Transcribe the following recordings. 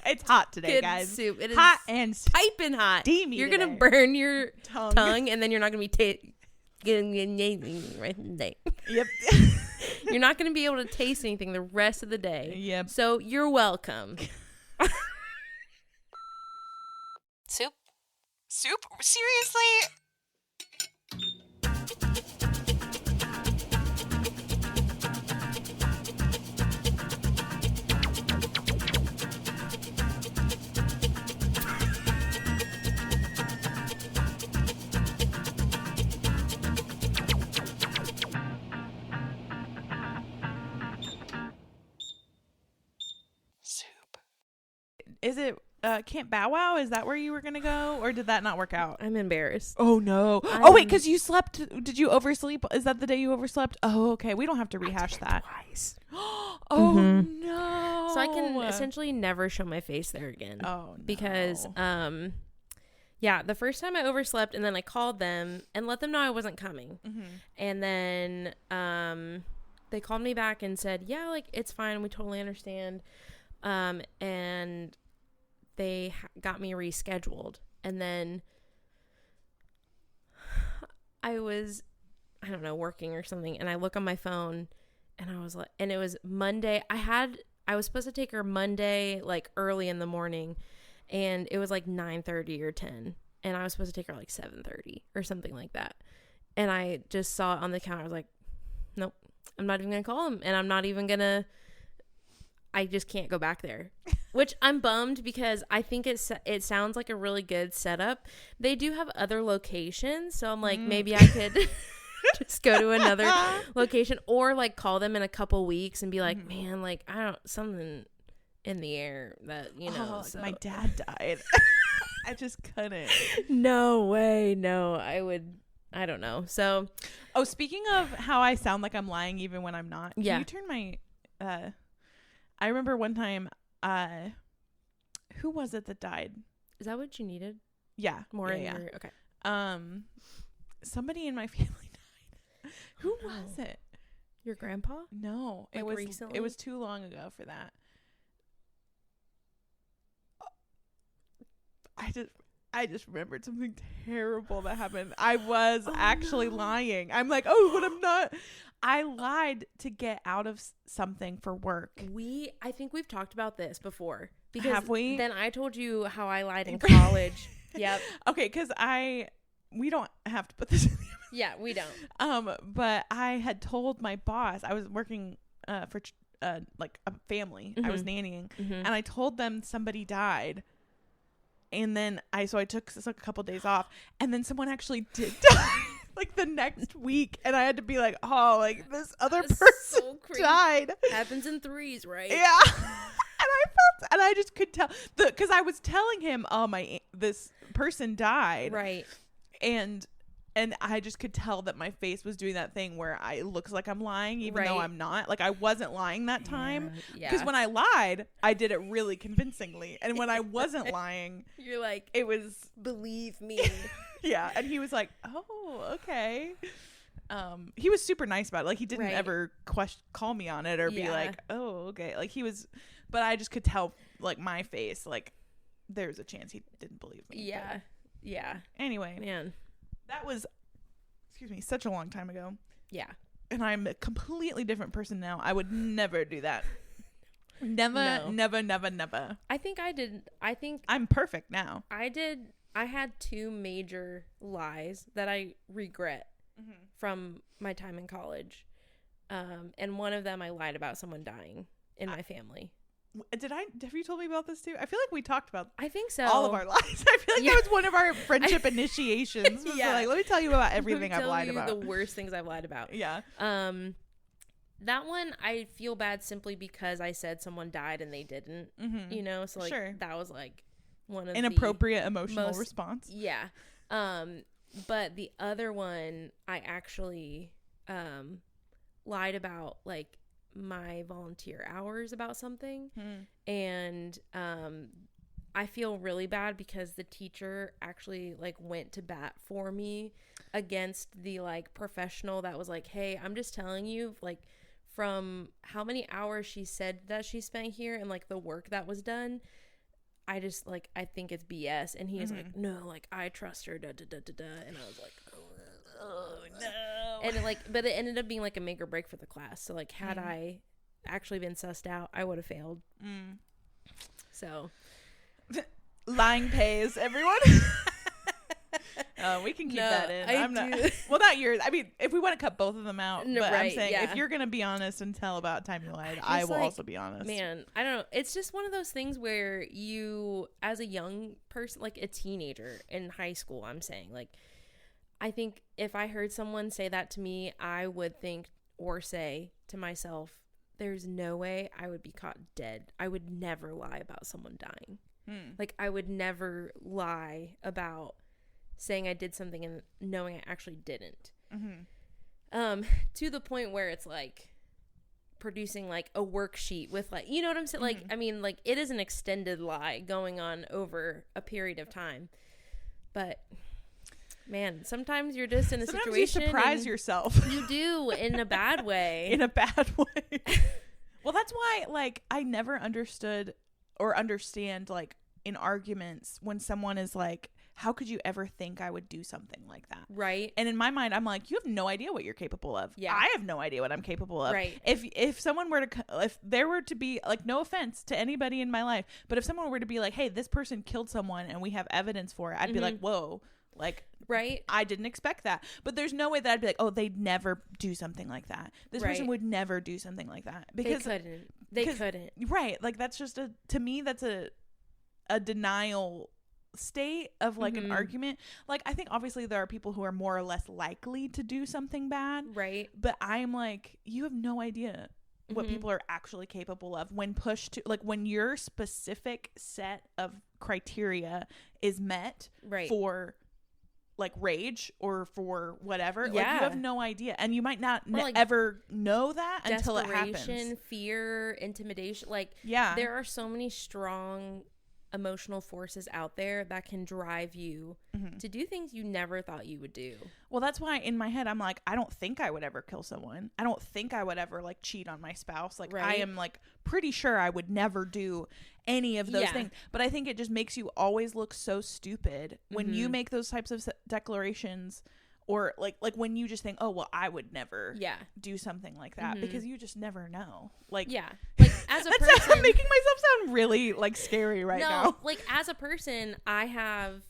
It's hot today, Kid guys. soup. It is hot and piping hot. steamy. You're today. gonna burn your tongue, and then you're not gonna be getting right in the day. Yep. You're not gonna be able to taste anything the rest of the day. Yep. So you're welcome. Soup? Soup? Seriously? Is it Camp Bow Wow? Is that where you were going to go? Or did that not work out? I'm embarrassed. Oh, no. Oh, wait, because you slept. Did you oversleep? Is that the day you overslept? Oh, okay. We don't have to rehash that. Twice. Oh, no. So I can essentially never show my face there again. Oh, no. Because, yeah, the first time I overslept and then I called them and let them know I wasn't coming. Mm-hmm. And then they called me back and said, yeah, like, it's fine. We totally understand. And they got me rescheduled. And then I was, I don't know, working or something. And I look on my phone and I was like, and it was Monday. I was supposed to take her Monday, like early in the morning. And it was like 9:30 or 10. And I was supposed to take her like 7:30 or something like that. And I just saw it on the calendar. I was like, nope, I'm not even going to call him. And I'm not even going to, I just can't go back there, which I'm bummed because I think it sounds like a really good setup. They do have other locations. So I'm like, maybe I could just go to another location or like call them in a couple weeks and be like, man, like something in the air that, you know. So. My dad died. I just couldn't. No way. No, I don't know. So. Oh, speaking of how I sound like I'm lying even when I'm not. Yeah. Can you turn my, I remember one time, who was it that died? Is that what you needed? Yeah. More yeah, in your, okay. Somebody in my family died. Who was it? Your grandpa? No, like it was recently? It was too long ago for that. I just remembered something terrible that happened. I was actually lying. I'm like, oh, but I'm not. I lied to get out of something for work. I think we've talked about this before. Because have we? Then I told you how I lied in college. Yep. Okay, because we don't have to put this in the Yeah, we don't. But I had told my boss, I was working for like a family. I was nannying. And I told them somebody died. And then I took a couple days off, and then someone actually did die like the next week, and I had to be like, oh, like this other person so died. Happens in threes, right? Yeah. And I just could tell because I was telling him, oh, this person died, right? And I just could tell that my face was doing that thing where it looks like I'm lying, even though I'm not. Like I wasn't lying that time. Because when I lied, I did it really convincingly. And when I wasn't lying, you're like, it was believe me. Yeah. And he was like, oh, okay. He was super nice about it. Like he didn't ever call me on it or be like, oh, okay. Like he was, but I just could tell like my face, like there's a chance he didn't believe me. Yeah. But yeah. Anyway. Man. That was, such a long time ago. Yeah. And I'm a completely different person now. I would never do that. Never. I think I'm perfect now. I had two major lies that I regret from my time in college. And one of them I lied about someone dying in my family. Have you told me about this too? I feel like we talked about I think so. all of our lies. I feel like that was one of our friendship initiations. Yeah. Like, let me tell you about everything I've lied about. The worst things I've lied about. Yeah. That one I feel bad simply because I said someone died and they didn't. You know, so like that was like one of inappropriate emotional response. Yeah. But the other one I actually lied about like my volunteer hours about something and I feel really bad because the teacher actually like went to bat for me against the like professional that was like, hey, I'm just telling you like from how many hours she said that she spent here and like the work that was done, I just like, I think it's BS. And he's like, no, like I trust her, da da da da da. And I was like, oh no. And but it ended up being like a make or break for the class. So like, had I actually been sussed out, I would have failed. So lying pays, everyone. We can keep that in. I'm not. Well, not yours. I mean, if we want to cut both of them out, no, but right, I'm saying if you're gonna be honest and tell about time you lied, I will also be honest. Man, I don't know. It's just one of those things where you, as a young person, like a teenager in high school, I'm saying, like, I think if I heard someone say that to me, I would think or say to myself, there's no way I would be caught dead. I would never lie about someone dying. Like, I would never lie about saying I did something and knowing I actually didn't. To the point where it's like producing like a worksheet with like, you know what I'm saying? Like, I mean, like it is an extended lie going on over a period of time. But man, sometimes you're just in a situation. You surprise yourself. You do, in a bad way. In a bad way. Well, that's why like I never understood or understand like in arguments when someone is like, how could you ever think I would do something like that? Right. And in my mind, I'm like, you have no idea what you're capable of. Yeah. I have no idea what I'm capable of. Right. If someone were to, if there were to be like, no offense to anybody in my life, but if someone were to be like, hey, this person killed someone and we have evidence for it, I'd be like, whoa, like, right. I didn't expect that. But there's no way that I'd be like, oh, they'd never do something like that. This person would never do something like that. Because They couldn't. Right. Like that's just to me, that's a denial state of like an argument. Like I think obviously there are people who are more or less likely to do something bad, right? But I'm like, you have no idea what people are actually capable of when pushed to, like when your specific set of criteria is met, right, for like rage or for whatever. Like you have no idea, and you might not like ever know that until it happens. Fear, intimidation, like there are so many strong emotional forces out there that can drive you to do things you never thought you would do. Well, that's why in my head I'm like, I don't think I would ever kill someone. I don't think I would ever like cheat on my spouse. Like I am like pretty sure I would never do any of those things. But I think it just makes you always look so stupid when you make those types of declarations, or like when you just think, oh well, I would never do something like that, because you just never know. Like like as a person, I'm making myself sound really like scary right now. Like as a person, I have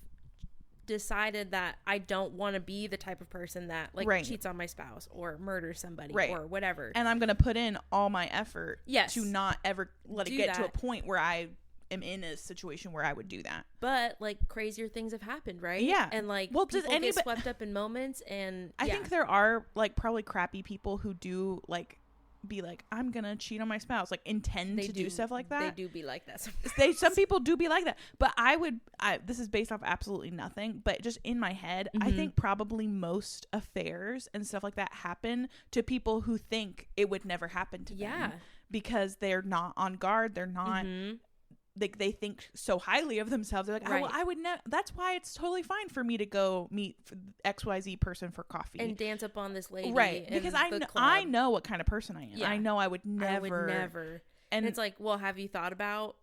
decided that I don't want to be the type of person that like cheats on my spouse or murders somebody or whatever. And I'm gonna put in all my effort to not ever let it get to a point where I am in a situation where I would do that. But like crazier things have happened, right? Yeah. And like people get swept up in moments, and I think there are like probably crappy people who do like be like, I'm gonna cheat on my spouse, like intend to do stuff like that. They do be like that. Some people do be like that. But this is based off absolutely nothing, but just in my head, I think probably most affairs and stuff like that happen to people who think it would never happen to them. Because they're not on guard. They're not they think so highly of themselves. They're like, oh, well, I would never. That's why it's totally fine for me to go meet XYZ person for coffee and dance up on this lady, right? Because I know what kind of person I am. Yeah. I know I would never. And it's like, well, have you thought about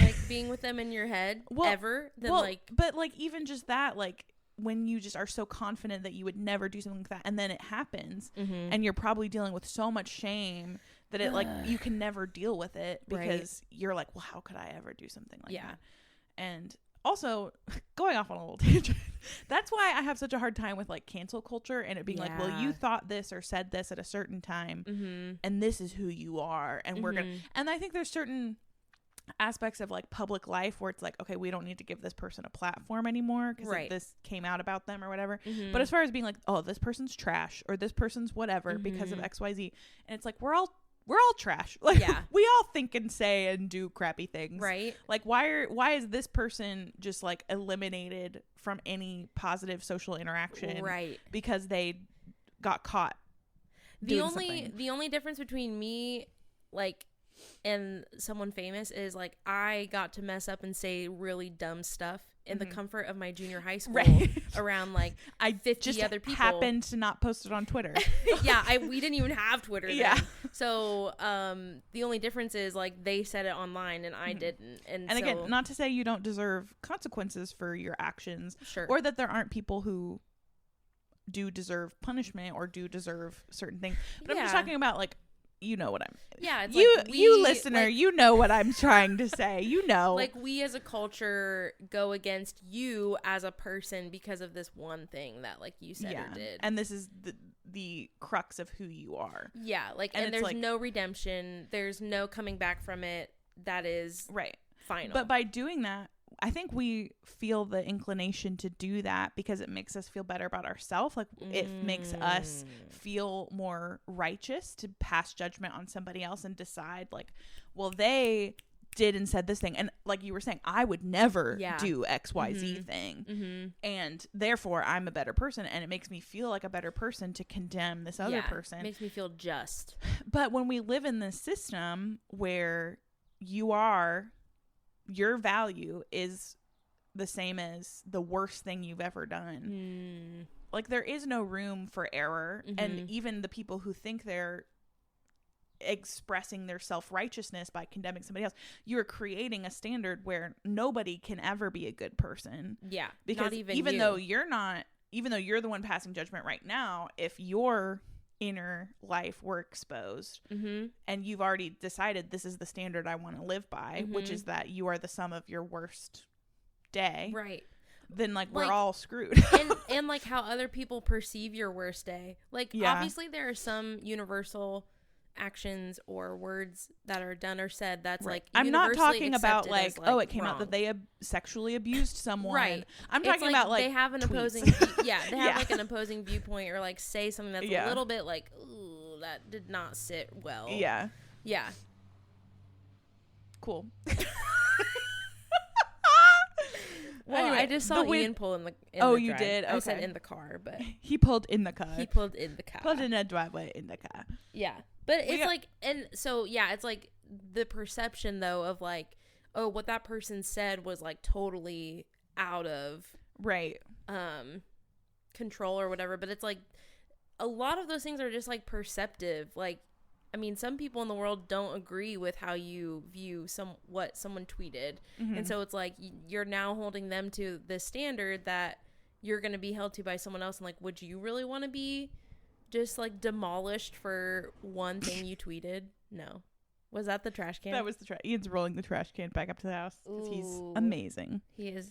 like being with them in your head ever? Then but like even just that, like when you just are so confident that you would never do something like that, and then it happens, and you're probably dealing with so much shame that it like you can never deal with it, because you're like, well, how could I ever do something like that? And also, going off on a little tangent, that's why I have such a hard time with like cancel culture and it being like, well, you thought this or said this at a certain time, and this is who you are, and we're gonna. And I think there's certain aspects of like public life where it's like, okay, we don't need to give this person a platform anymore because this came out about them or whatever. But as far as being like, oh, this person's trash or this person's whatever because of XYZ, and it's like we're all trash. Like we all think and say and do crappy things. Right. Like why is this person just like eliminated from any positive social interaction? Right. Because they got caught. The only difference between me, like and someone famous is like, I got to mess up and say really dumb stuff in the comfort of my junior high school around like 50 other people. Happened to not post it on Twitter. Yeah, we didn't even have Twitter then. So the only difference is like they said it online and I didn't. And so, again, not to say you don't deserve consequences for your actions, or that there aren't people who do deserve punishment or do deserve certain things. But I'm just talking about like, you know what I'm. Yeah, it's you listener, like, you know what I'm trying to say. You know, like we as a culture go against you as a person because of this one thing that like you said or did, and this is the crux of who you are. Yeah, like and there's like, no redemption. There's no coming back from it. That is final. But by doing that, I think we feel the inclination to do that because it makes us feel better about ourselves. Like it makes us feel more righteous to pass judgment on somebody else and decide like, well, they did and said this thing. And like you were saying, I would never do XYZ thing. And therefore I'm a better person. And it makes me feel like a better person to condemn this other person. It makes me feel just. But when we live in this system where your value is the same as the worst thing you've ever done. Like there is no room for error. And even the people who think they're expressing their self-righteousness by condemning somebody else, you're creating a standard where nobody can ever be a good person. Yeah. Because even though you're the one passing judgment right now, if your inner life were exposed and you've already decided this is the standard I want to live by, which is that you are the sum of your worst day, right? Then like we're all screwed. and like how other people perceive your worst day, like obviously there are some universal actions or words that are done or said that's like I'm not talking about like it came wrong. out that they sexually abused someone, right? I'm talking about like they have an tweets. opposing they have like an opposing viewpoint or like say something that's a little bit like, ooh, that did not sit well. Yeah cool. Well, anyway, I just saw Ian pull in the you drive. did? Okay. I said in the car, but he pulled in the car. Pulled in a driveway in the car. Yeah. But it's like, and so, it's like the perception, though, of like, oh, what that person said was like totally out of control or whatever. But it's like a lot of those things are just like perceptive. Like, I mean, some people in the world don't agree with how you view what someone tweeted. And so it's like you're now holding them to the standard that you're going to be held to by someone else. And like, would you really want to be just like demolished for one thing you tweeted? No. Was that the trash can? That was the trash. Ian's rolling the trash can back up to the house because he's amazing. He is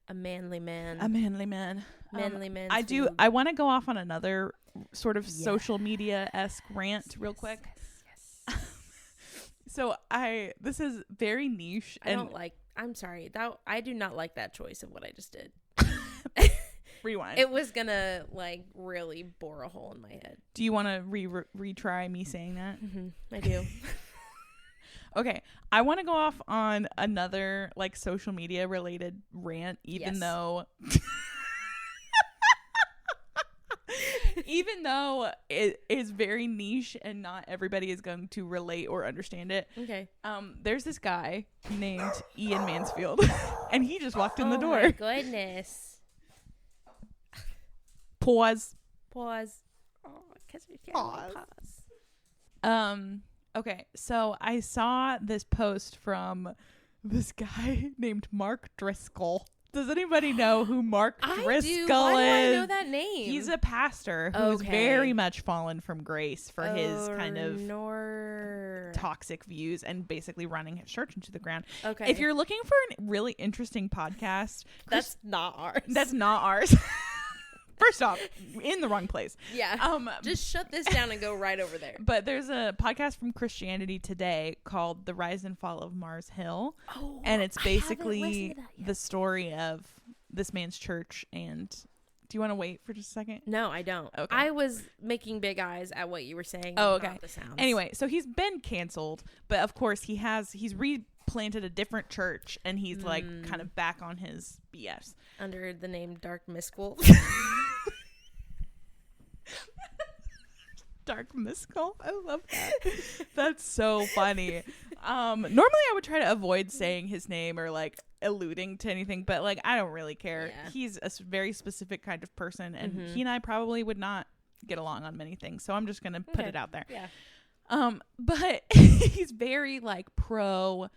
a manly man. Manly man. Food. I want to go off on another sort of social media-esque rant real quick. Yes. So this is very niche. I'm sorry. I do not like that choice of what I just did. Rewind. It was gonna like really bore a hole in my head. Do you want to retry me saying that? I do. Okay, I want to go off on another like social media related rant, even though it is very niche and not everybody is going to relate or understand it. Okay. There's this guy named Ian Mansfield, and he just walked in the door. Oh my goodness. Pause. Oh, because we can't pause. Okay, so I saw this post from this guy named Mark Driscoll. Does anybody know who Mark Driscoll is? Why do I know that name? He's a pastor who's very much fallen from grace for his kind of toxic views and basically running his church into the ground. Okay. If you're looking for a really interesting podcast, that's not ours. That's not ours. First off, in the wrong place. Yeah. Just shut this down and go right over there. But there's a podcast from Christianity Today called The Rise and Fall of Mars Hill. Oh, and it's basically the story of this man's church. And do you want to wait for just a second? No, I don't. Okay. I was making big eyes at what you were saying. Oh, okay. About the sounds. Anyway, so he's been canceled, but of course he's replanted a different church, and he's like kind of back on his BS under the name Dark Miscoll. Dark Miscoll. I love that. That's so funny. Normally I would try to avoid saying his name or like alluding to anything, but like I don't really care. Yeah. He's a very specific kind of person, and he and I probably would not get along on many things, so I'm just gonna put it out there. Yeah. But he's very like pro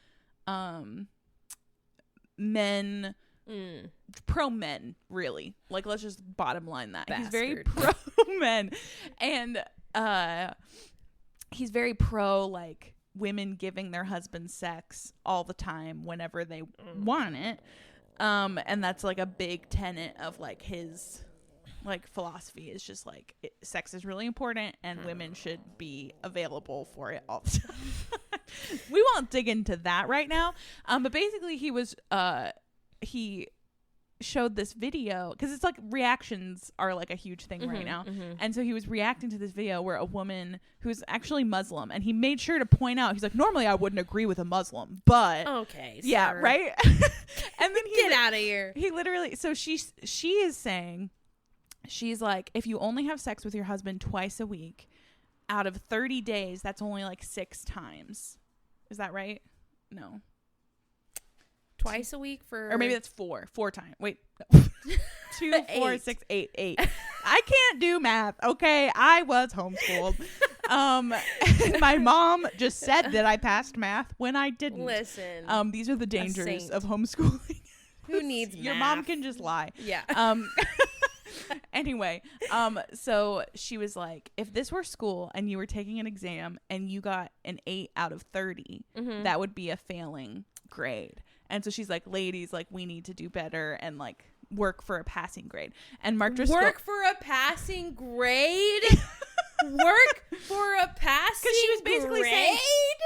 men. Pro men, really. Like, let's just bottom line that. Bastard. He's very pro men, and he's very pro like women giving their husbands sex all the time whenever they want it, and that's like a big tenet of like his like philosophy is just like sex is really important and women should be available for it all the time. We won't dig into that right now, but basically he showed this video because it's like reactions are like a huge thing right now, and so he was reacting to this video where a woman who's actually Muslim, and he made sure to point out, he's like, normally I wouldn't agree with a Muslim, but okay, yeah, sir. Right. And then get out of here. He literally, so she is saying, she's like, if you only have sex with your husband twice a week out of 30 days, that's only like 6 times. Is that right? No. Twice a week for, or maybe that's 4 times. Wait, no. 2, 4, 6, 8. I can't do math. Okay, I was homeschooled. My mom just said that I passed math when I didn't. Listen, these are the dangers of homeschooling. Who needs your math? mom can just lie. Yeah. Anyway, so she was like, if this were school and you were taking an exam and you got an 8 out of 30, that would be a failing grade. And so she's like, ladies, like, we need to do better and like work for a passing grade. And Mark Driscoll, work for a passing grade. Work for a passing, because she was basically saying,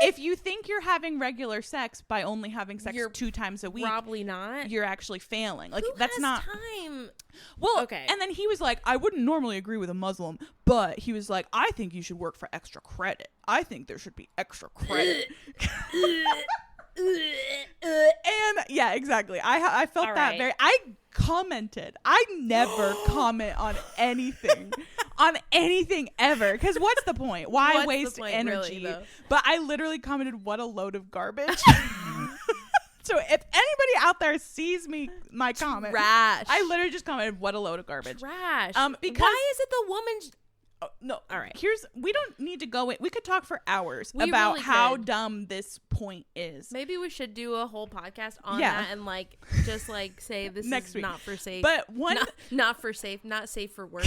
if you think you're having regular sex by only having sex 2 times a week, probably not. You're actually failing. Like, who that's has not time. Well, okay. And then he was like, I wouldn't normally agree with a Muslim, but he was like, I think you should work for extra credit. I think there should be extra credit. And yeah, exactly. I felt that very. I commented. I never comment on anything. On anything ever, because what's the point? Why waste energy? Really, but I literally commented, what a load of garbage. So if anybody out there sees my comment, trash. I literally just commented, what a load of garbage. Trash. Because why is it the woman's... Oh, no, all right. We don't need to go in. We could talk for hours about really how dumb this point is. Maybe we should do a whole podcast on that and like just like say this next is week. Not for safe. But not for safe, not safe for work,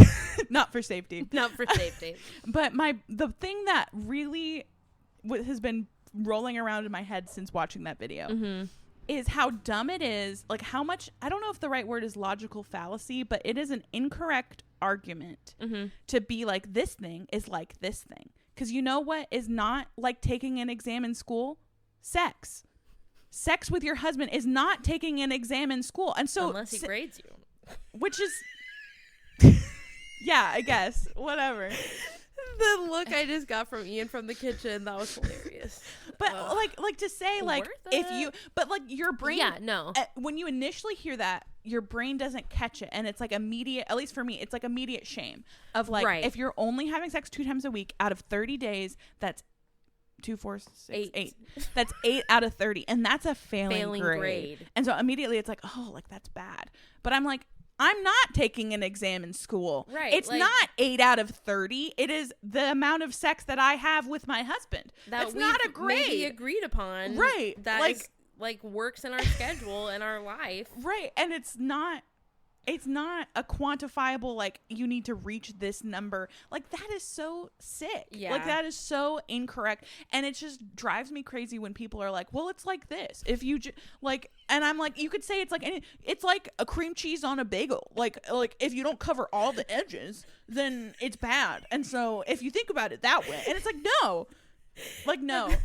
not for safety, not for safety. But the thing that really has been rolling around in my head since watching that video is how dumb it is. Like how much, I don't know if the right word is logical fallacy, but it is an incorrect argument to be like, this thing is like this thing. Because you know what is not like taking an exam in school? Sex with your husband is not taking an exam in school. And so unless he grades you, which is yeah, I guess whatever. The look I just got from Ian from the kitchen, that was hilarious. But like to say like if you, but like your brain, when you initially hear that, your brain doesn't catch it, and it's like immediate, at least for me, it's like immediate shame of like, if you're only having sex 2 times a week out of 30 days, that's 2, 4, 6, 8. That's 8 out of 30, and that's a failing grade. And so immediately it's like, oh, like that's bad. But I'm like, I'm not taking an exam in school. Right. It's like, not 8 out of 30. It is the amount of sex that I have with my husband. That's not a grade. Maybe agreed upon. Right. That like, is like works in our schedule and our life. Right. And it's not a quantifiable, like, you need to reach this number. Like, that is so sick. Yeah. Like, that is so incorrect. And it just drives me crazy when people are like, well, it's like this. If you like, and I'm like, you could say it's like a cream cheese on a bagel. Like if you don't cover all the edges, then it's bad. And so if you think about it that way, and it's like, no,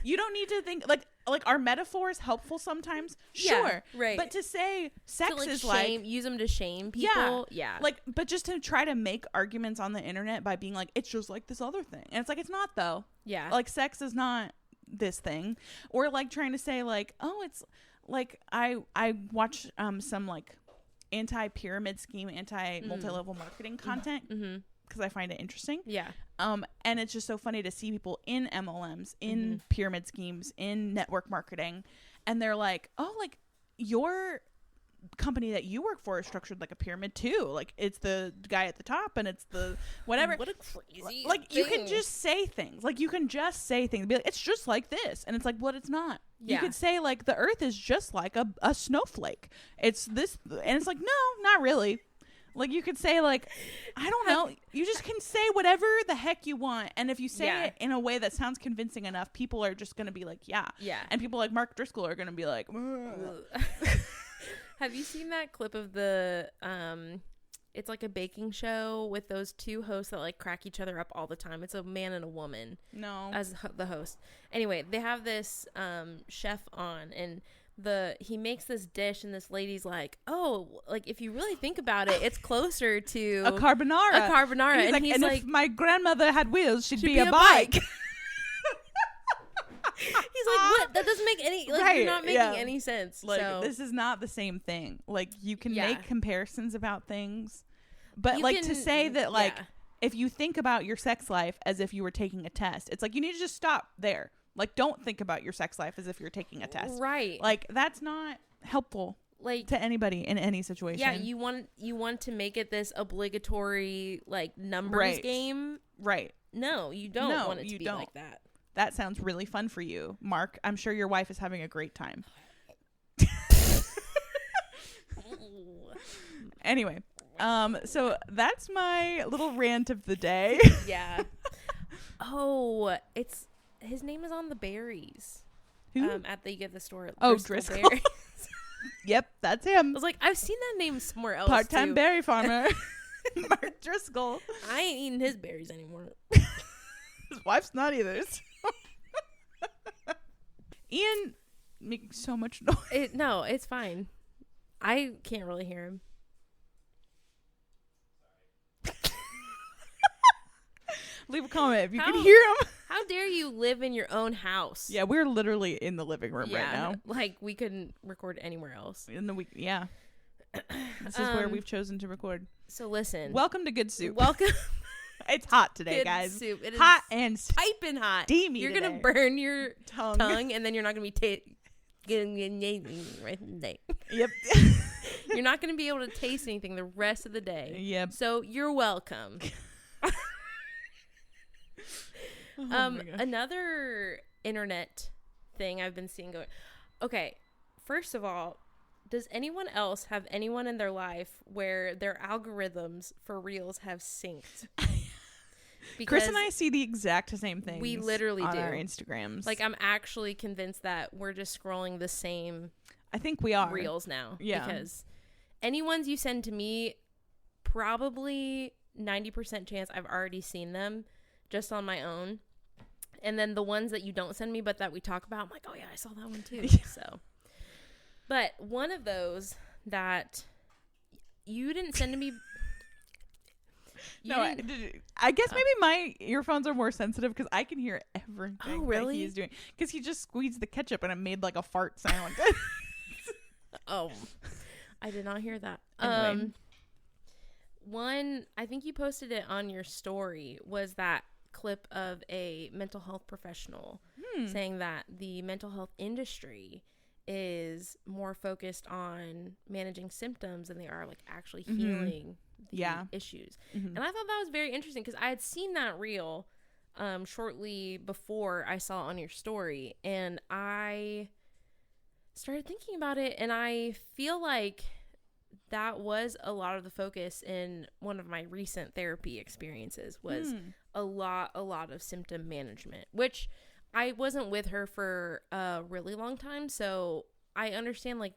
you don't need to think like our metaphor is helpful sometimes, sure, right, but to say sex to, like, is shame, use them to shame people, like, but just to try to make arguments on the internet by being like, it's just like this other thing, and it's like, it's not though. Like, sex is not this thing. Or like trying to say like, oh, it's like, I watch some like anti-pyramid scheme, anti-multi-level marketing content because I find it interesting. And it's just so funny to see people in MLMs, in pyramid schemes, in network marketing, and they're like, oh, like your company that you work for is structured like a pyramid too. Like it's the guy at the top and it's the whatever. What a crazy like thing. You can just say things. Like you can just say things. Be like, it's just like this, and it's like, what? It's not. You could say like the Earth is just like a snowflake. It's this, and it's like, no, not really. Like you could say like, I don't know. You just can say whatever the heck you want, and if you say it in a way that sounds convincing enough, people are just gonna be like, yeah. And people like Mark Driscoll are gonna be like, have you seen that clip of the it's like a baking show with those two hosts that like crack each other up all the time? It's a man and a woman. No. As the host. Anyway, they have this chef on, and he makes this dish, and this lady's like, oh, like if you really think about it, it's closer to a carbonara. And he's like, if my grandmother had wheels, she'd be a bike. He's like, what? That doesn't make any, like, you're not making any sense. Like, so. This is not the same thing. Like, you can make comparisons about things, but, to say that, like, if you think about your sex life as if you were taking a test, it's like, you need to just stop there. Like, don't think about your sex life as if you're taking a test. Right. Like, that's not helpful. Like to anybody in any situation. Yeah, you want to make it this obligatory like numbers game. Right. No, you don't want it to be like that. That sounds really fun for you, Mark. I'm sure your wife is having a great time. Anyway, so that's my little rant of the day. Yeah. Oh, his name is on the berries. Who? At the store. Driscoll. Yep, that's him. I was like, I've seen that name somewhere else. Part-time berry farmer, Mark Driscoll. I ain't eating his berries anymore. His wife's not either. So. Ian making so much noise. No, it's fine. I can't really hear him. Leave a comment if you can hear him. How dare you live in your own house? Yeah, we're literally in the living room right now. Like we couldn't record anywhere else. This is where we've chosen to record. So listen. Welcome to Good Soup. Welcome. It's hot today, Good guys. Soup. It hot is and piping hot. Steamy. You're gonna burn your tongue, and then you're not gonna be right today. Yep. You're not gonna be able to taste anything the rest of the day. Yep. So you're welcome. Another internet thing I've been seeing going. Okay, first of all, does anyone else have anyone in their life where their algorithms for reels have synced? Because Chris and I see the exact same thing. We literally on do. Our Instagrams. Like, I'm actually convinced that we're just scrolling the same. I think we are reels now. Yeah. Because any ones you send to me, probably 90% chance I've already seen them just on my own. And then the ones that you don't send me but that we talk about, I'm like, oh yeah, I saw that one too. So, but one of those that you didn't send to me. I guess maybe my earphones are more sensitive because I can hear everything that he's doing. Because he just squeezed the ketchup and it made like a fart sound. Oh, I did not hear that. Anyway. One, I think you posted it on your story, was that clip of a mental health professional saying that the mental health industry is more focused on managing symptoms than they are like actually healing the issues. And I thought that was very interesting because I had seen that reel shortly before I saw it on your story, and I started thinking about it, and I feel like that was a lot of the focus in one of my recent therapy experiences was a lot of symptom management, which I wasn't with her for a really long time. So I understand like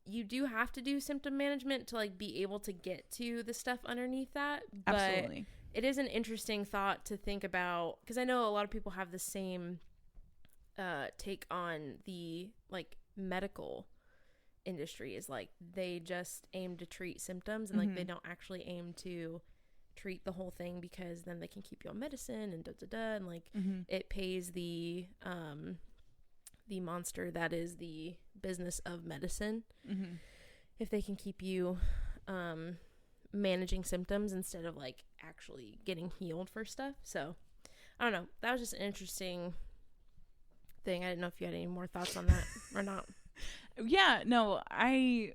you do have to do symptom management to like be able to get to the stuff underneath that. Absolutely. But it is an interesting thought to think about because I know a lot of people have the same take on the like medical industry is like they just aim to treat symptoms and like they don't actually aim to treat the whole thing because then they can keep you on medicine and and like it pays the monster that is the business of medicine if they can keep you managing symptoms instead of like actually getting healed for stuff. So I don't know. That was just an interesting thing. I didn't know if you had any more thoughts on that or not. Yeah, no, I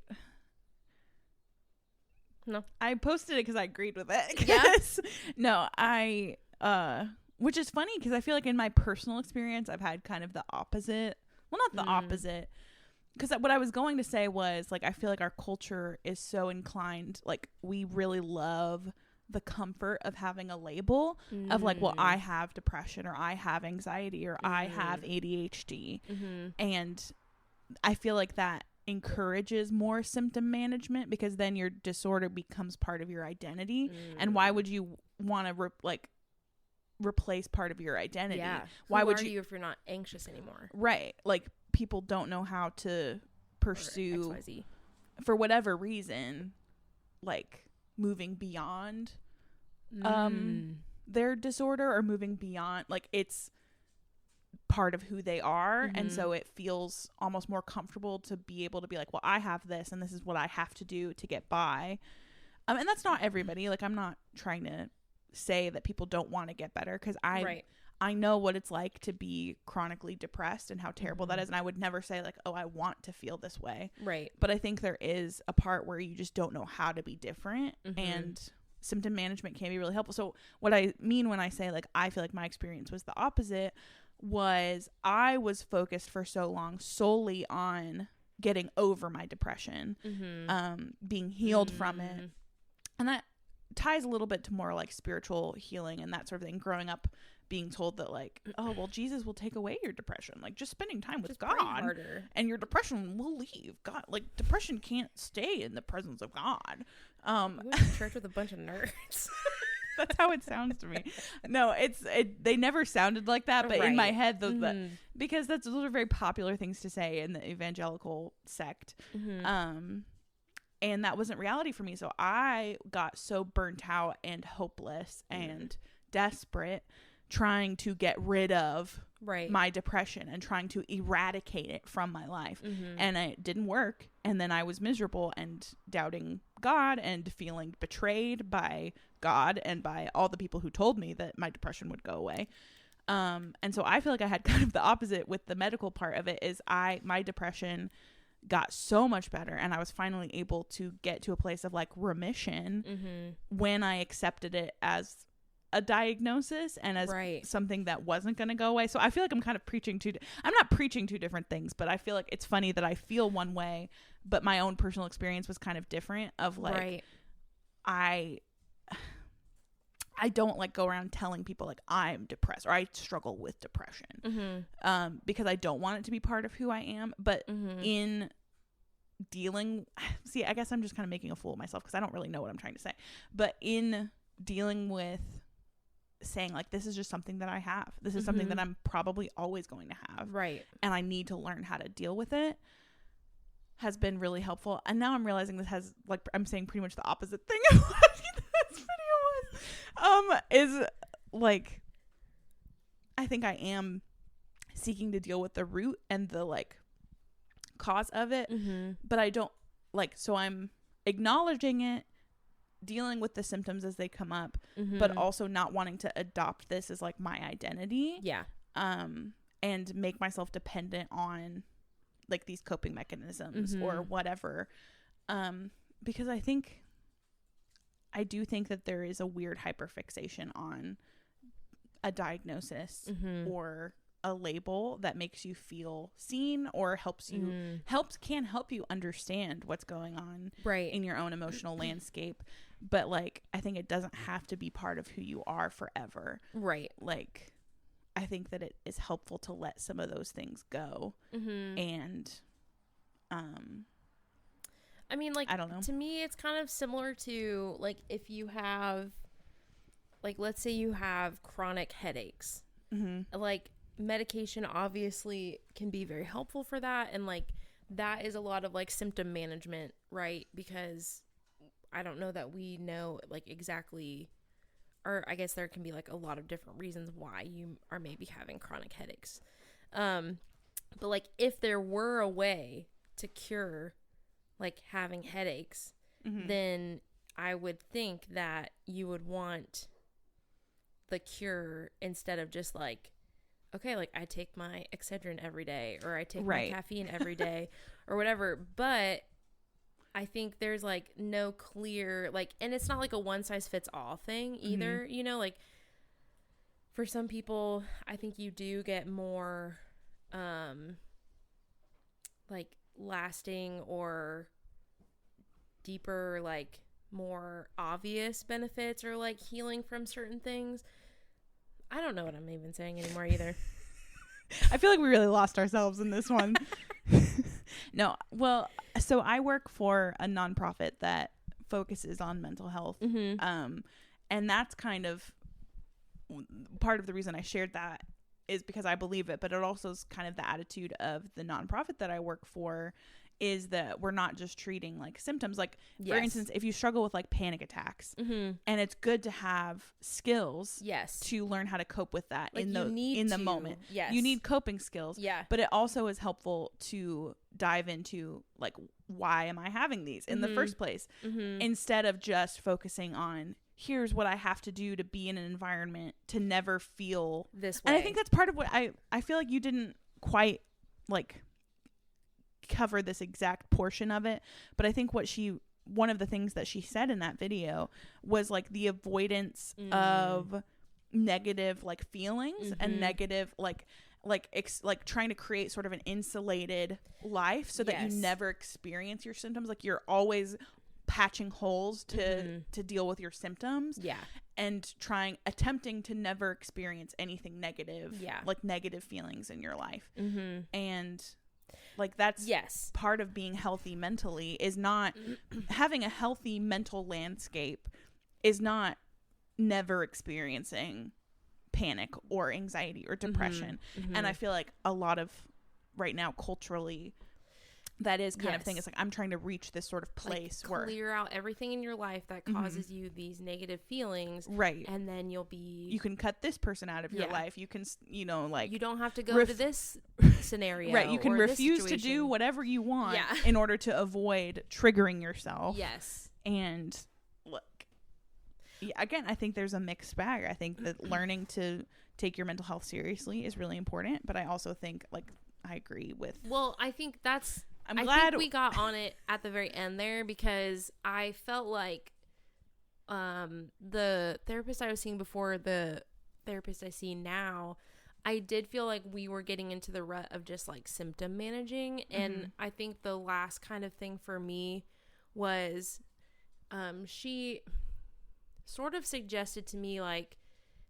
posted it because I agreed with it. Yes. No, which is funny because I feel like in my personal experience, I've had kind of the opposite. Well, not the opposite. Because what I was going to say was, like, I feel like our culture is so inclined, like, we really love the comfort of having a label of, like, well, I have depression, or I have anxiety, or I have ADHD. And I feel like that encourages more symptom management, because then your disorder becomes part of your identity. And why would you want to, replace part of your identity? Yeah. Why would you if you're not anxious anymore? Right. Like, people don't know how to pursue XYZ. For whatever reason, like moving beyond their disorder, or moving beyond, like, it's part of who they are. And so it feels almost more comfortable to be able to be like, well, I have this and this is what I have to do to get by. And that's not everybody. Like, I'm not trying to say that people don't want to get better, because I know what it's like to be chronically depressed and how terrible that is. And I would never say, like, oh, I want to feel this way. Right. But I think there is a part where you just don't know how to be different. And symptom management can be really helpful. So what I mean when I say, like, I feel like my experience was the opposite, was I was focused for so long solely on getting over my depression, being healed from it. And that ties a little bit to more like spiritual healing and that sort of thing. Growing up being told that, like, oh, well, Jesus will take away your depression, like, just spending time with God and your depression will leave. God, like, depression can't stay in the presence of God. We went to church with a bunch of nerds. That's how it sounds to me. No, they never sounded like that, but in my head, because those are very popular things to say in the evangelical sect. And that wasn't reality for me. So I got so burnt out and hopeless and desperate, trying to get rid of my depression and trying to eradicate it from my life. And it didn't work. And then I was miserable and doubting God and feeling betrayed by God and by all the people who told me that my depression would go away. And so I feel like I had kind of the opposite with the medical part of it. Is my depression got so much better, and I was finally able to get to a place of like remission when I accepted it as a diagnosis and as something that wasn't going to go away. So I feel like I'm kind of I'm not preaching two different things, but I feel like it's funny that I feel one way, but my own personal experience was kind of different, of like, I don't like go around telling people like I'm depressed or I struggle with depression, because I don't want it to be part of who I am. But in dealing, I guess I'm just kind of making a fool of myself because I don't really know what I'm trying to say. But in dealing with saying like, this is just something that I have. This is something that I'm probably always going to have. Right. And I need to learn how to deal with it, has been really helpful. And now I'm realizing this has, like, I'm saying pretty much the opposite thing of what this video was. Is like, I think I am seeking to deal with the root and the like cause of it, but I don't like, so I'm acknowledging it, dealing with the symptoms as they come up, but also not wanting to adopt this as like my identity. Yeah. And make myself dependent on like these coping mechanisms or whatever. Because I do think that there is a weird hyperfixation on a diagnosis or a label that makes you feel seen or can help you understand what's going on in your own emotional landscape. But like, I think it doesn't have to be part of who you are forever. Right. Like, I think that it is helpful to let some of those things go. And, I mean, like, I don't know. To me, it's kind of similar to like, if you have, like, let's say you have chronic headaches, like, medication obviously can be very helpful for that. And like, that is a lot of like symptom management, right? Because I don't know that we know like exactly, or I guess there can be like a lot of different reasons why you are maybe having chronic headaches. But like, if there were a way to cure like having headaches, then I would think that you would want the cure instead of just like, okay, like I take my Excedrin every day, or I take my caffeine every day or whatever. But I think there's like no clear, like, and it's not like a one size fits all thing either, you know, like for some people, I think you do get more, like lasting or deeper, like more obvious benefits or like healing from certain things. I don't know what I'm even saying anymore either. I feel like we really lost ourselves in this one. No, well, so I work for a nonprofit that focuses on mental health. And that's kind of part of the reason I shared that is because I believe it, but it also is kind of the attitude of the nonprofit that I work for, is that we're not just treating like symptoms. Like, for instance, if you struggle with like panic attacks, and it's good to have skills to learn how to cope with that, like, in the moment. You need coping skills. But it also is helpful to dive into like, why am I having these in the first place, instead of just focusing on, here's what I have to do to be in an environment to never feel this way. And I think that's part of what I feel like you didn't quite like cover this exact portion of it, but I think one of the things that she said in that video was like the avoidance of negative like feelings and negative like trying to create sort of an insulated life so that you never experience your symptoms. Like, you're always patching holes to deal with your symptoms, and attempting to never experience anything negative, like negative feelings in your life. And like, that's part of being healthy mentally, is not having a healthy mental landscape is not never experiencing panic or anxiety or depression. And I feel like a lot of right now culturally, that is kind of thing. It's like, I'm trying to reach this sort of place, like, where clear out everything in your life that causes you these negative feelings, and then you can cut this person out of your life. You can, you know, like, you don't have to go to this scenario, you can refuse to do whatever you want in order to avoid triggering yourself. And look, again, I think there's a mixed bag. I think that learning to take your mental health seriously is really important, but I also think, like, I agree with, I think that's, I'm glad think we got on it at the very end there, because I felt like the therapist I was seeing before, the therapist I see now, I did feel like we were getting into the rut of just like symptom managing. And I think the last kind of thing for me was she sort of suggested to me, like,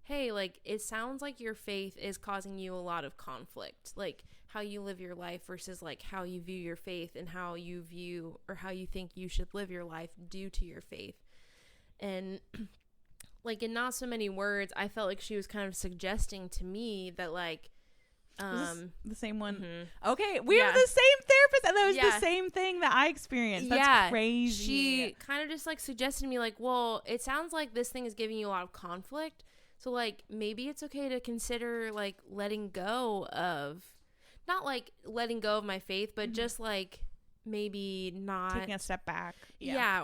hey, like, it sounds like your faith is causing you a lot of conflict, like how you live your life versus like how you view your faith, and how you view or how you think you should live your life due to your faith. And like, in not so many words, I felt like she was kind of suggesting to me that, like, the same one. Okay, we have the same therapist, and that was the same thing that I experienced. That's crazy. She kind of just like suggested to me, like, well, it sounds like this thing is giving you a lot of conflict, so like maybe it's okay to consider like letting go of, not like letting go of my faith, but just like maybe not taking a step back.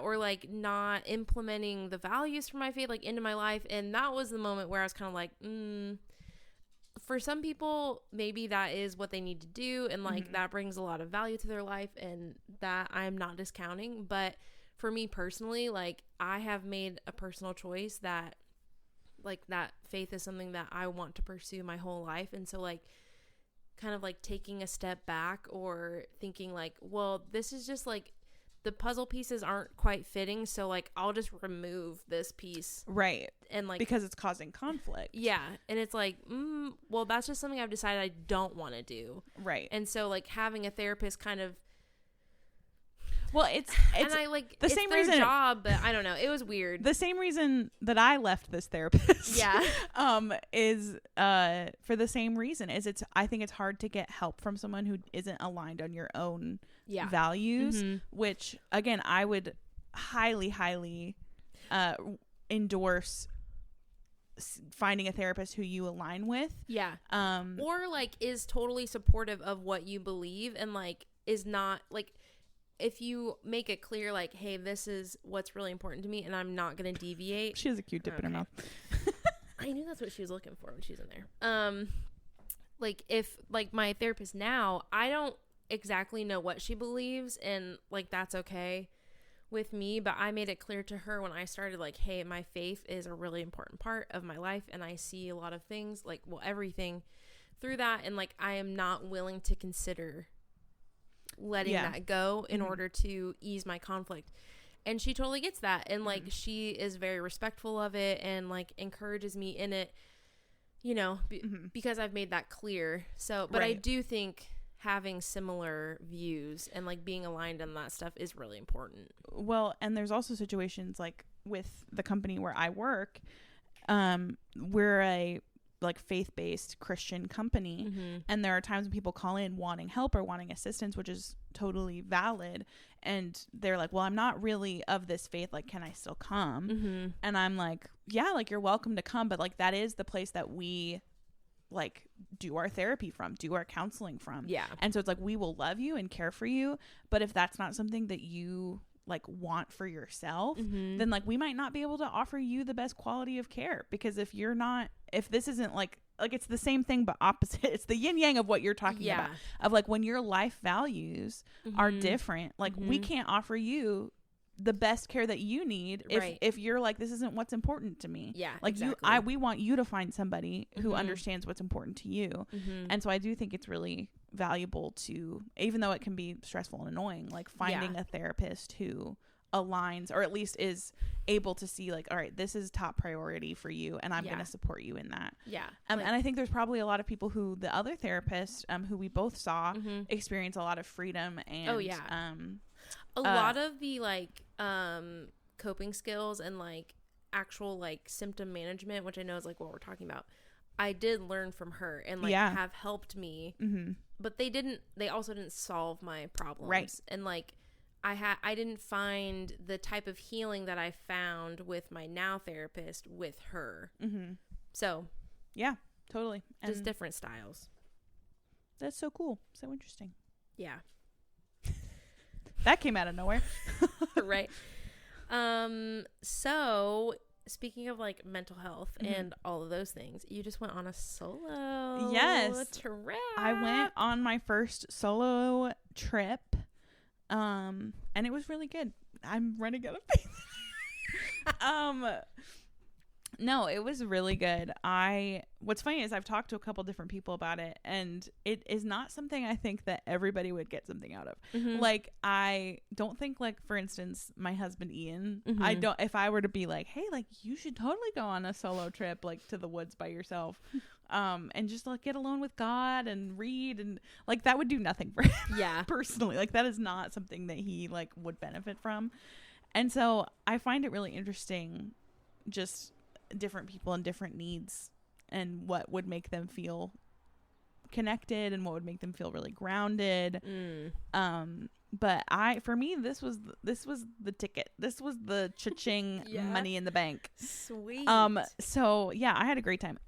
Or like not implementing the values from my faith like into my life. And that was the moment where I was kind of like, for some people, maybe that is what they need to do, and like that brings a lot of value to their life, and that I'm not discounting. But for me personally, like, I have made a personal choice that like that faith is something that I want to pursue my whole life. And so like kind of like taking a step back, or thinking like, well, this is just like the puzzle pieces aren't quite fitting, so like I'll just remove this piece, and like, because it's causing conflict. And it's like, well, that's just something I've decided I don't want to do. And so like having a therapist kind of, well, it's and I like the same reason job, but I don't know, it was weird. The same reason that I left this therapist is for the same reason, is I think it's hard to get help from someone who isn't aligned on your own values, which again, I would highly endorse finding a therapist who you align with, or like is totally supportive of what you believe, and like is not like if you make it clear, like, hey, this is what's really important to me, and I'm not going to deviate. She has a Q-tip in her mouth. I knew that's what she was looking for when she was in there. Like, if, like, my therapist now, I don't exactly know what she believes, and, like, that's okay with me, but I made it clear to her when I started, like, hey, my faith is a really important part of my life, and I see a lot of things, like, well, everything through that, and, like, I am not willing to consider letting that go in order to ease my conflict. And she totally gets that, and, like, she is very respectful of it, and, like, encourages me in it, you know, because I've made that clear. So, but I do think having similar views and, like, being aligned on that stuff is really important. Well, and there's also situations, like, with the company where I work, we're a, like, faith-based Christian company, and there are times when people call in wanting help or wanting assistance, which is totally valid, and they're like, well, I'm not really of this faith, like, can I still come? And I'm like, yeah, like, you're welcome to come, but, like, that is the place that we, like, do our therapy from, do our counseling from. And so it's like, we will love you and care for you, but if that's not something that you, like, want for yourself, then, like, we might not be able to offer you the best quality of care, because if this isn't, like, it's the same thing but opposite. It's the yin yang of what you're talking about, of, like, when your life values are different, like, we can't offer you the best care that you need if you're like, this isn't what's important to me. Like, exactly. We want you to find somebody who understands what's important to you. And so I do think it's really valuable to, even though it can be stressful and annoying, like, finding a therapist who aligns, or at least is able to see, like, all right, this is top priority for you, and I'm going to support you in that. And I think there's probably a lot of people who, the other therapist who we both saw, experience a lot of freedom and a lot of the, like, coping skills and, like, actual, like, symptom management, which I know is, like, what we're talking about, I did learn from her, and, like, have helped me, but they also didn't solve my problems. And, like, I didn't find the type of healing that I found with my now therapist with her. So yeah, totally. Just and different styles. That's so cool. So interesting. Yeah. That came out of nowhere. Right. So speaking of, like, mental health and all of those things, you just went on a solo trip. I went on my first solo trip. And it was really good. I'm running out of faith. No, it was really good. What's funny is I've talked to a couple different people about it, and it is not something I think that everybody would get something out of. Like, I don't think, like, for instance, my husband Ian, if I were to be like, hey, like, you should totally go on a solo trip, like, to the woods by yourself, and just, like, get alone with God and read, and, like, that would do nothing for him. Personally, like, that is not something that he, like, would benefit from. And so I find it really interesting, just different people and different needs, and what would make them feel connected and what would make them feel really grounded. But for me, this was the ticket. This was the cha-ching money in the bank. Sweet. So yeah, I had a great time.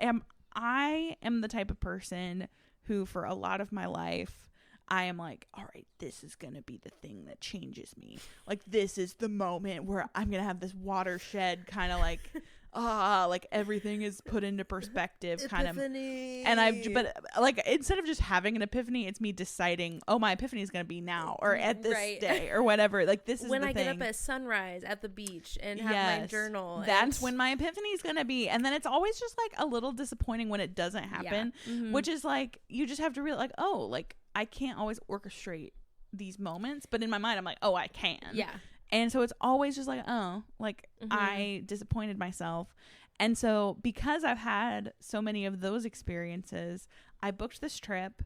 I am the type of person who, for a lot of my life, I am like, all right, this is going to be the thing that changes me. Like, this is the moment where I'm going to have this watershed kind of, like, like, everything is put into perspective kind of. And but, like, instead of just having an epiphany, it's me deciding, oh, my epiphany is going to be now, or at this day, or whatever. Like, this is when the I thing. Get up at sunrise at the beach and have my journal. That's when my epiphany is going to be. And then it's always just, like, a little disappointing when it doesn't happen, which is, like, you just have to realize, like, oh, like, I can't always orchestrate these moments, but in my mind I'm like, oh, I can. And so it's always just like, oh, like, I disappointed myself. And so because I've had so many of those experiences, I booked this trip,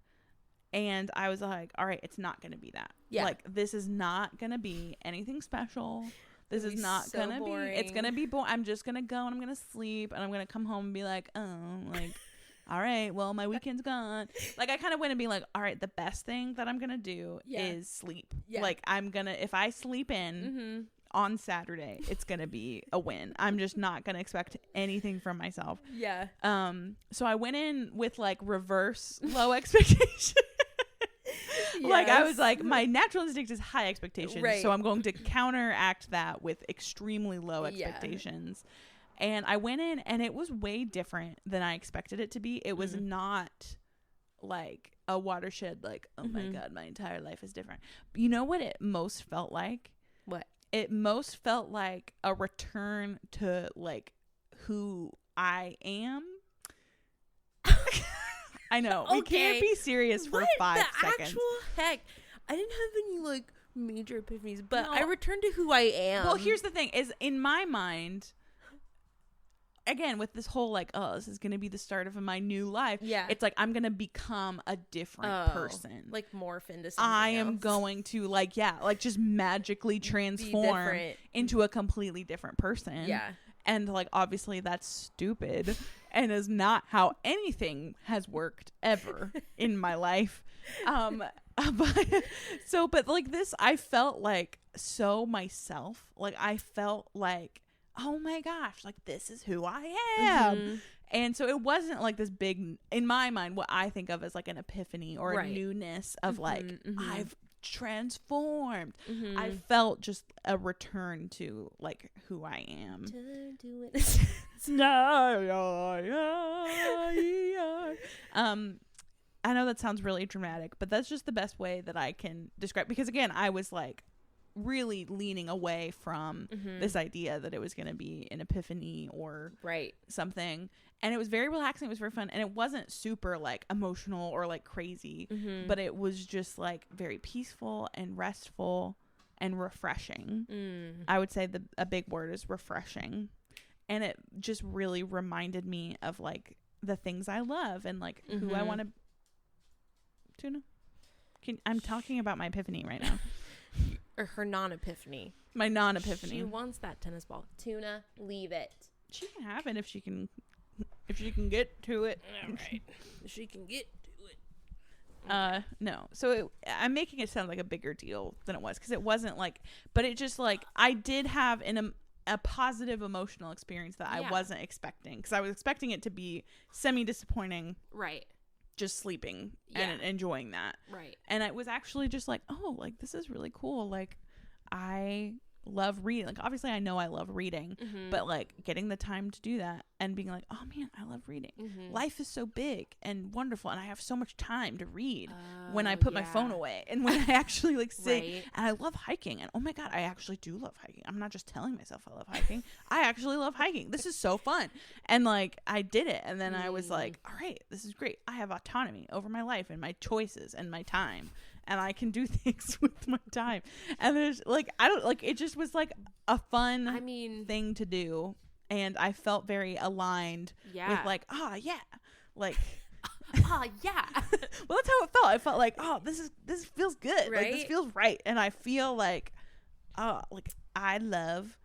and I was like, all right, it's not going to be that. Like, this is not going to be anything special. This is not so going to be, it's going to be boring. I'm just going to go and I'm going to sleep, and I'm going to come home and be like, oh, like, all right, well, my weekend's gone. Like, I kind of went and be like, all right, the best thing that I'm going to do is sleep. Like, if I sleep in on Saturday, it's going to be a win. I'm just not going to expect anything from myself. So I went in with, like, reverse low expectation. Like, I was like, my natural instinct is high expectations. Right. So I'm going to counteract that with extremely low expectations. And I went in and it was way different than I expected it to be. It was not like a watershed, like, oh my God, my entire life is different. You know what it most felt like? What? It most felt like a return to like who I am. I know. We can't be serious for 5 seconds. Actual heck. I didn't have any like major epiphanies, but I returned to who I am. Well, here's the thing is in my mind, again, with this whole like, oh, this is going to be the start of my new life. Yeah. It's like, I'm going to become a different person. Like morph into something I am going to like, like just magically transform into a completely different person. Yeah. And like, obviously that's stupid and is not how anything has worked ever in my life. But like this, I felt like so myself. Like I felt like, oh my gosh, like this is who I am. And so it wasn't like this big, in my mind, what I think of as like an epiphany or a newness of like, I've transformed. I felt just a return to like who I am. I know that sounds really dramatic, but that's just the best way that I can describe, because again, I was like really leaning away from this idea that it was going to be an epiphany or something, and it was very relaxing, it was very fun, and it wasn't super like emotional or like crazy, but it was just like very peaceful and restful and refreshing. I would say a big word is refreshing, and it just really reminded me of like the things I love and like who I want to. Tuna, I'm talking about my epiphany right now. Or her non-epiphany. My non-epiphany. She wants that tennis ball. Tuna, leave it. She can have it if she can get to it. All right. She can get to it. No. So I'm making it sound like a bigger deal than it was, because it wasn't like, but it just like, I did have a positive emotional experience that I wasn't expecting, because I was expecting it to be semi-disappointing. Right. Just sleeping and enjoying that. Right. And it was actually just like, oh, like this is really cool. Like I love reading. Like obviously I know I love reading, but like getting the time to do that and being like, oh man, I love reading. Life is so big and wonderful, and I have so much time to read when I put my phone away, and when I actually like sit. And I love hiking, and oh my God, I actually do love hiking. I'm not just telling myself I love hiking. I actually love hiking. This is so fun. And like I did it, and then I was like, all right, this is great. I have autonomy over my life and my choices and my time, and I can do things with my time. And there's like, I don't like, it just was like a fun thing to do. And I felt very aligned with like, like, well, that's how it felt. I felt like, this feels good. Right? Like this feels right. And I feel like, like I love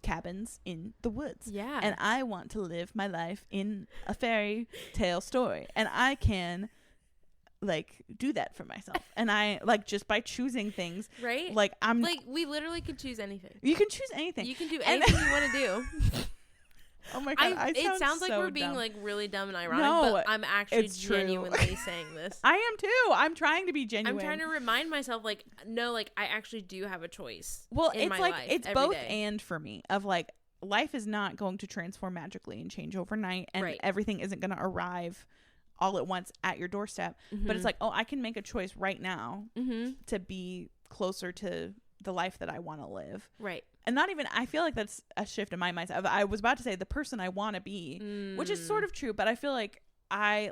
cabins in the woods. Yeah. And I want to live my life in a fairy tale story. And I can like do that for myself, and I like just by choosing things, right? Like I'm like, we literally could choose anything. You can choose anything. You can do anything you want to do. Oh my God, it sounds like we're being like really dumb and ironic, but I'm actually genuinely saying this. I am too. I'm trying to be genuine. I'm trying to remind myself, like, no, like I actually do have a choice. Well, in it's like it's both day. And for me, of like, life is not going to transform magically and change overnight, and everything isn't going to arrive all at once at your doorstep. But it's like, oh, I can make a choice right now to be closer to the life that I want to live. Right. And not even, I feel like that's a shift in my mindset. I was about to say the person I want to be, which is sort of true, but I feel like I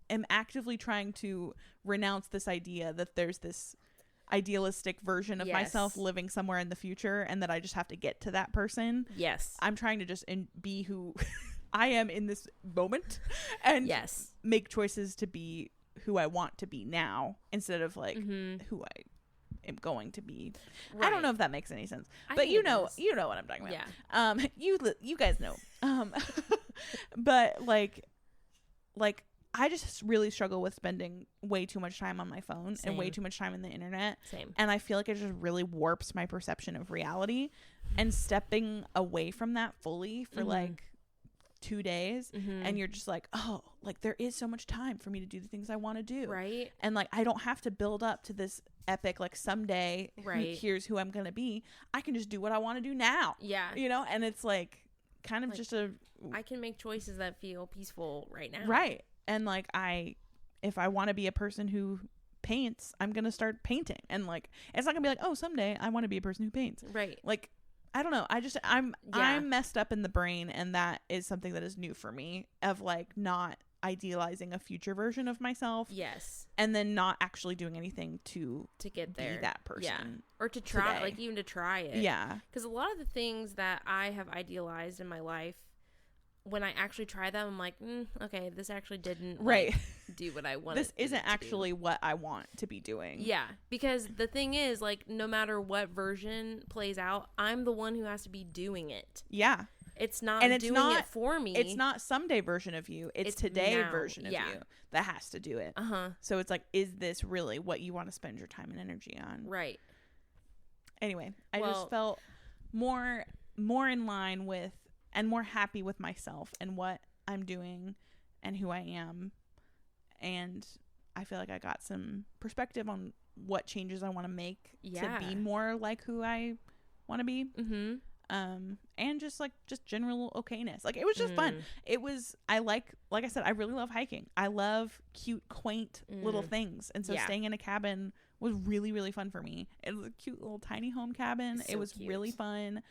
am actively trying to renounce this idea that there's this idealistic version of myself living somewhere in the future, and that I just have to get to that person. Yes. I'm trying to just be who I am in this moment, and make choices to be who I want to be now, instead of like who I am going to be. Right. I don't know if that makes any sense, but you know what I'm talking about. Yeah. You guys know. But like I just really struggle with spending way too much time on my phone and way too much time on the internet. Same. And I feel like it just really warps my perception of reality, and stepping away from that fully for like 2 days and you're just like, oh, like there is so much time for me to do the things I want to do. Right. And like, I don't have to build up to this epic, like someday, here's who I'm going to be. I can just do what I want to do now. Yeah. You know? And it's like kind of like, just I can make choices that feel peaceful right now. Right. And like, if I want to be a person who paints, I'm going to start painting. And like, it's not going to be like, oh, someday I want to be a person who paints. Right. Like, I don't know. I'm messed up in the brain, and that is something that is new for me, of like not idealizing a future version of myself. Yes. And then not actually doing anything to get there. Be that person. Yeah. Or to try, today. like even to try it. Yeah. Because a lot of the things that I have idealized in my life, when I actually try them, I'm like, okay, this actually didn't do what I wanted. This isn't actually what I want to be doing. Yeah, because the thing is, like, no matter what version plays out, I'm the one who has to be doing it. Yeah. It's not doing it for me. It's not someday version of you. It's today now, version of you that has to do it. So it's like, is this really what you want to spend your time and energy on? Right. Anyway, I just felt more in line with and more happy with myself and what I'm doing and who I am. And I feel like I got some perspective on what changes I want to make to be more like who I want to be. Mm-hmm. And just general okayness. Like, it was just fun. It was, like I said, I really love hiking. I love cute, quaint little things. And so staying in a cabin was really, really fun for me. It was a cute little tiny home cabin. It was cute. Really fun.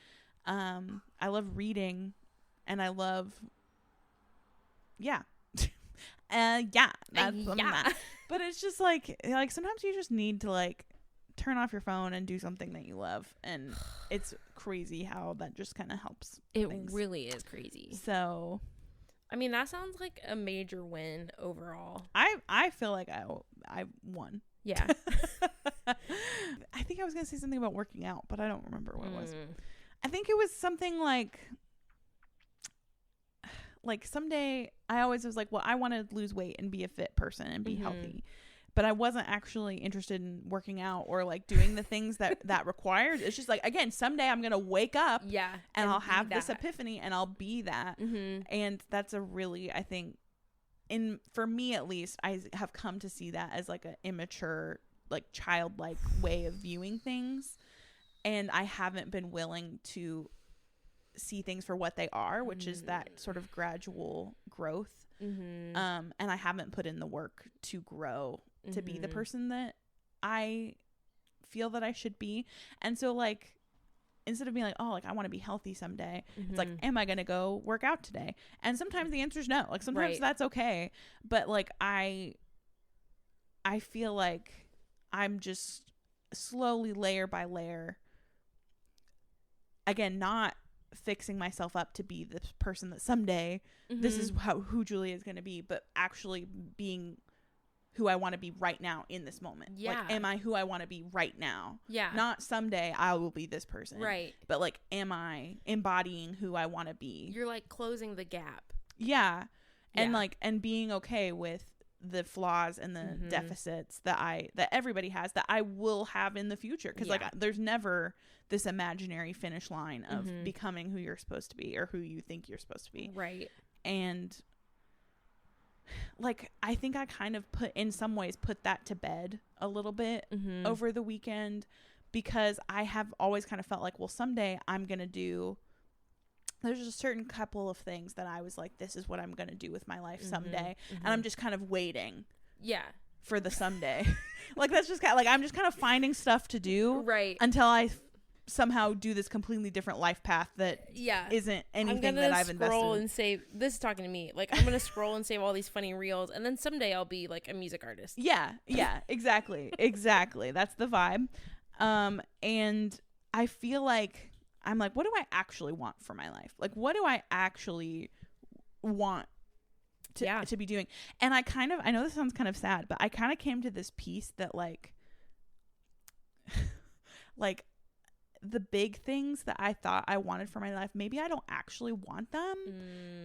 I love reading, and I love, that's that. But it's just like sometimes you just need to like turn off your phone and do something that you love, and it's crazy how that just kind of helps. It really is crazy. So, I mean, that sounds like a major win overall. I feel like I won. Yeah. I think I was gonna say something about working out, but I don't remember what it was. I think it was something like someday I always was like, well, I want to lose weight and be a fit person and be healthy, but I wasn't actually interested in working out or like doing the things that requires. It's just like, again, someday I'm gonna wake up and I'll have this epiphany and I'll be that. And that's a really, I think, for me at least, I have come to see that as like an immature, like childlike way of viewing things. And I haven't been willing to see things for what they are, which is that sort of gradual growth. And I haven't put in the work to grow to be the person that I feel that I should be. And so like, instead of being like, oh, like I want to be healthy someday, it's like, am I going to go work out today? And sometimes the answer is no. Like sometimes that's okay. But like, I feel like I'm just slowly, layer by layer, again, not fixing myself up to be this person that someday this is who Julia is going to be, but actually being who I want to be right now in this moment. Yeah. Like, am I who I want to be right now? Yeah. Not someday I will be this person. Right. But like, am I embodying who I want to be? You're like closing the gap. Yeah. And like, and being okay with the flaws and the deficits that everybody has, that I will have in the future. Cause like, there's never this imaginary finish line of becoming who you're supposed to be or who you think you're supposed to be. Right. And like, I think I kind of in some ways put that to bed a little bit over the weekend, because I have always kind of felt like, well, someday I'm going to do, there's a certain couple of things that I was like, this is what I'm going to do with my life someday. And I'm just kind of waiting. Yeah. For the someday. Like, that's just kind of like, I'm just kind of finding stuff to do. Right. Until I somehow do this completely different life path that isn't anything that I've invested in. I'm gonna scroll and save, this is talking to me, like I'm gonna scroll and save all these funny reels, and then someday I'll be like a music artist. Yeah, exactly. That's the vibe. And I feel like I'm like, what do I actually want for my life? Like, what do I actually want to be doing? And I know this sounds kind of sad, but I kind of came to this piece that like the big things that I thought I wanted for my life, maybe I don't actually want them.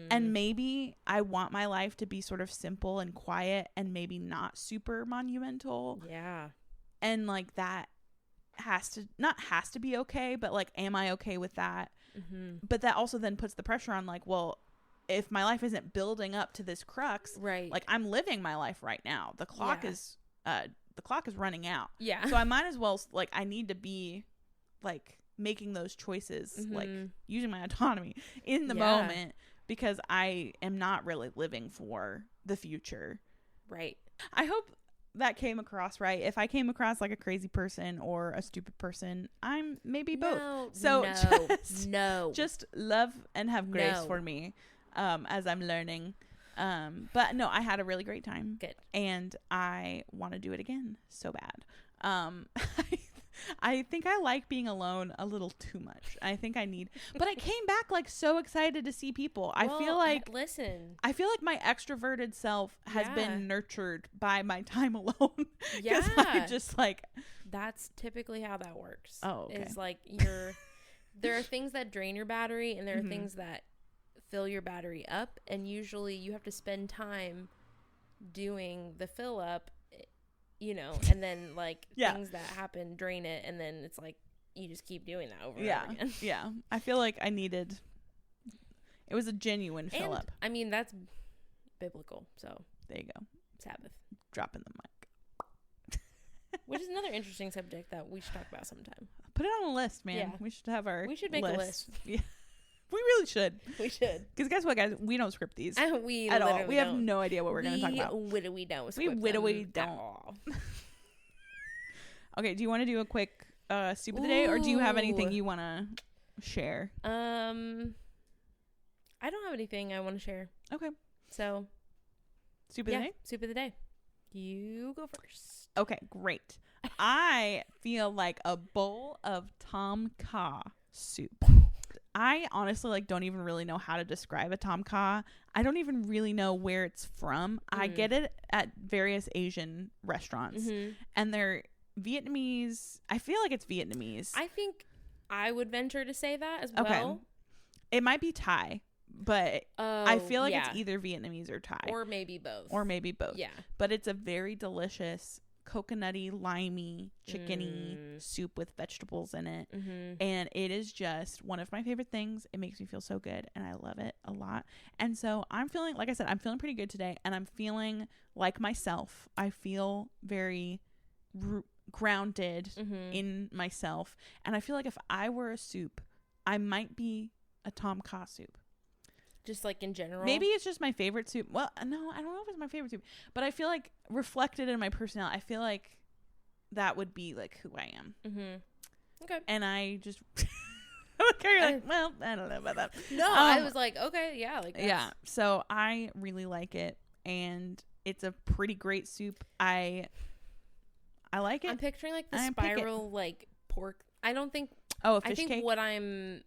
And maybe I want my life to be sort of simple and quiet and maybe not super monumental. Yeah. And like, that has to be okay, but like, am I okay with that? But that also then puts the pressure on like, well, if my life isn't building up to this crux, right, like I'm living my life right now. The clock is running out. Yeah. So I might as well, like, I need to be like making those choices, like using my autonomy in the moment, because I am not really living for the future. Right. I hope that came across right. If I came across like a crazy person or a stupid person, I'm maybe both. Just love and have grace for me as I'm learning. But no, I had a really great time. Good. And I want to do it again so bad. I think I like being alone a little too much. I think I need, but I came back like so excited to see people. I feel like my extroverted self has been nurtured by my time alone. Yeah. I just like, that's typically how that works. Oh, okay. Is like there are things that drain your battery and there are things that fill your battery up, and usually you have to spend time doing the fill up, you know, and then like things that happen drain it, and then it's like you just keep doing that over and over again. Yeah. I feel like it was a genuine fill up. I mean, that's biblical, so there you go. Sabbath. Dropping the mic. Which is another interesting subject that we should talk about sometime. Put it on a list, man. Yeah. We should have We should make a list. Yeah. We really should. We should. Because guess what, guys? We don't script these we at all. We have no idea what we're going to talk about. We don't. We don't. Okay, do you want to do a quick soup of the day, or do you have anything you want to share? I don't have anything I want to share. Okay. So, soup of the day? Soup of the day. You go first. Okay, great. I feel like a bowl of Tom Kha soup. I honestly like don't even really know how to describe a Tom Kha. I don't even really know where it's from. I get it at various Asian restaurants, and they're Vietnamese. I feel like it's Vietnamese. I think I would venture to say that as well. Okay. It might be Thai, but I feel like it's either Vietnamese or Thai. Or maybe both. Yeah. But it's a very delicious coconutty, limey, chickeny soup with vegetables in it. And it is just one of my favorite things. It makes me feel so good, and I love it a lot. And so I'm feeling, like I said, I'm feeling pretty good today, and I'm feeling like myself. I feel very grounded in myself, and I feel like if I were a soup, I might be a Tom Kha soup. Just like in general? Maybe it's just my favorite soup. Well, no, I don't know if it's my favorite soup, but I feel like reflected in my personality, I feel like that would be like who I am. Okay. And I just okay, you're like, well, I don't know about that. No, I was like, okay, yeah, like that's... yeah. So I really like it, and it's a pretty great soup. I like it. I'm picturing like the spiral like pork. I don't think. Oh, a fish cake. I think cake? what I'm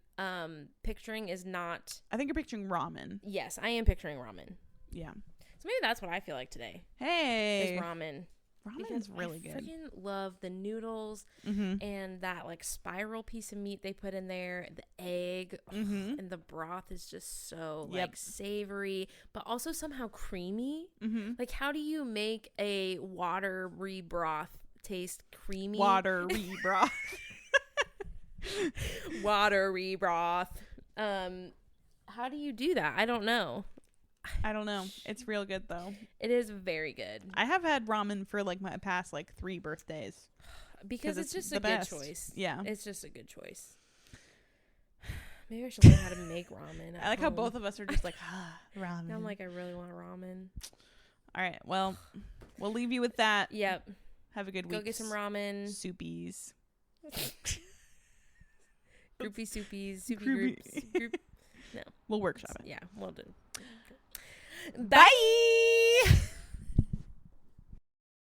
picturing is not. I think you're picturing ramen. Yes, I am picturing ramen. Yeah. So maybe that's what I feel like today. Hey. Is ramen. Ramen is really good. I freaking love the noodles and that like spiral piece of meat they put in there, the egg, and the broth is just so like savory, but also somehow creamy. Like, how do you make a watery broth taste creamy? Watery broth. Watery broth. How do you do that? I don't know. It's real good though. It is very good. I have had ramen for like my past like 3 birthdays because it's just a good choice. Yeah, it's just a good choice. Maybe I should learn how to make ramen. I like how both of us are just like ramen. Now I'm like, I really want ramen. All right, well, we'll leave you with that. Yep. Have a good week. Go get some ramen. Soupies. Groupie soupies. Soupy groups. No. We'll workshop it. Yeah, we'll do. Bye.